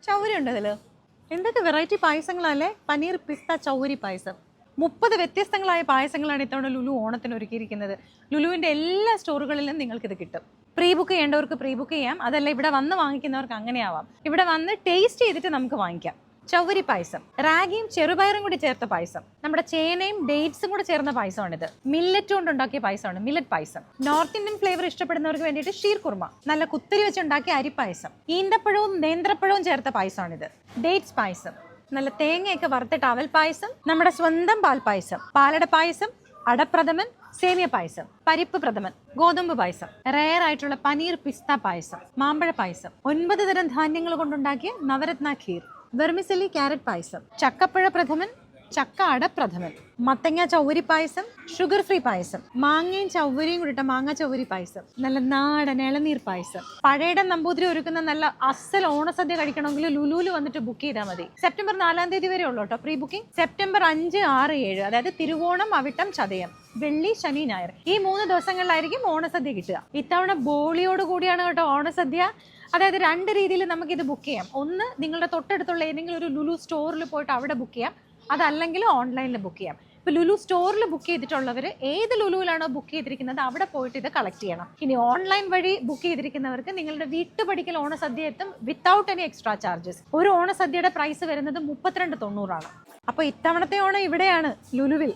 ചൗരി ഉണ്ട് ഇതിൽ. എന്തൊക്കെ വെറൈറ്റി പായസങ്ങളല്ലേ. പനീർ പിസ്ത ചൗരി പായസം. 30 വ്യത്യസ്തങ്ങളായ പായസങ്ങളാണ് ഇത്തവണ ലുലു ഓണത്തിന് ഒരുക്കിയിരിക്കുന്നത്. ലുലുവിൻ്റെ എല്ലാ സ്റ്റോറുകളിലും നിങ്ങൾക്കിത് കിട്ടും. പ്രീ ബുക്ക് ചെയ്യേണ്ടവർക്ക് പ്രീ ബുക്ക് ചെയ്യാം. അതല്ല ഇവിടെ വന്ന് വാങ്ങിക്കുന്നവർക്ക് അങ്ങനെയാവാം. ഇവിടെ വന്ന് ടേസ്റ്റ് ചെയ്തിട്ട് നമുക്ക് വാങ്ങിക്കാം. ചൗരി പായസം റാഗിയും ചെറുപയറും കൂടി ചേർത്ത പായസം. നമ്മുടെ ചേനയും ഡേറ്റ്സും കൂടെ ചേർന്ന പായസമാണിത്. മില്ലറ്റ് കൊണ്ട് ഉണ്ടാക്കിയ പായസമാണ്, മില്ലറ്റ് പായസം. നോർത്ത് ഇന്ത്യൻ ഫ്ലേവർ ഇഷ്ടപ്പെടുന്നവർക്ക് വേണ്ടിയിട്ട് ഷീർ കുർമ, നല്ല കുത്തരി വെച്ചുണ്ടാക്കിയ അരിപ്പായസം. ഈന്തപ്പഴവും നേന്ത്രപ്പഴവും ചേർത്ത പായസമാണിത്. ഡേറ്റ്സ് പായസം, നല്ല തേങ്ങയൊക്കെ വറുത്തിട്ട് അവൽ പായസം. നമ്മുടെ സ്വന്തം പാൽ പായസം, പാലട പായസം, അടപ്രഥമൻ, സേമിയ പായസം, പരിപ്പ് പ്രഥമൻ, ഗോതമ്പ് പായസം, റയർ ആയിട്ടുള്ള പനീർ പിസ്ത പായസം, മാമ്പഴ പായസം, 9 തരം ധാന്യങ്ങൾ കൊണ്ടുണ്ടാക്കിയ നവരത്ന ഖീർ, വെർമിസെലി ക്യാരറ്റ് പായസം, ചക്കപ്പഴ പ്രഥമൻ, ചക്ക അടപ്രഥമൻ, മത്തങ്ങ ചൗവരി പായസം, ഷുഗർ ഫ്രീ പായസം, മാങ്ങയും ചൗവരിയും കൂടിട്ട മാങ്ങ ചൗവരി പായസം, നല്ല നാടൻ ഇളനീർ പായസം. പഴയുടെ നമ്പൂതിരി ഒരുക്കുന്ന നല്ല അസൽ ഓണസദ്യ കഴിക്കണമെങ്കിൽ ലുലുവിൽ വന്നിട്ട് ബുക്ക് ചെയ്താൽ മതി. സെപ്റ്റംബർ 4-ാം തീയതി വരെ ഉള്ളൂ കേട്ടോ പ്രീ ബുക്കിംഗ്. സെപ്റ്റംബർ 5, 6, 7 അതായത് തിരുവോണം, അവിട്ടം, ചതയം, വെള്ളി, ശനി, ഞായർ ഈ 3 ദിവസങ്ങളിലായിരിക്കും ഓണസദ്യ കിട്ടുക. ഇത്തവണ ബോളിയോട് കൂടിയാണ് കേട്ടോ ഓണസദ്യ. അതായത് 2 രീതിയിൽ നമുക്കിത് ബുക്ക് ചെയ്യാം. ഒന്ന്, നിങ്ങളുടെ തൊട്ടടുത്തുള്ള ഏതെങ്കിലും ഒരു ലുലു സ്റ്റോറിൽ പോയിട്ട് അവിടെ ബുക്ക് ചെയ്യാം. അതല്ലെങ്കിൽ ഓൺലൈനിൽ ബുക്ക് ചെയ്യാം. ഇപ്പോൾ ലുലു സ്റ്റോറിൽ ബുക്ക് ചെയ്തിട്ടുള്ളവർ ഏത് ലുലുവിലാണോ ബുക്ക് ചെയ്തിരിക്കുന്നത് അവിടെ പോയിട്ട് ഇത് കളക്ട് ചെയ്യണം. ഇനി ഓൺലൈൻ വഴി ബുക്ക് ചെയ്തിരിക്കുന്നവർക്ക് നിങ്ങളുടെ വീട്ടുപടിക്കൽ ഓണസദ്യ എത്തും വിത്തൗട്ട് എനി എക്സ്ട്രാ ചാർജസ്. ഒരു ഓണസദ്യയുടെ പ്രൈസ് വരുന്നത് 32.90 ആണ്. അപ്പോൾ ഇത്തവണത്തെ ഓണം ഇവിടെയാണ്, ലുലുവിൽ.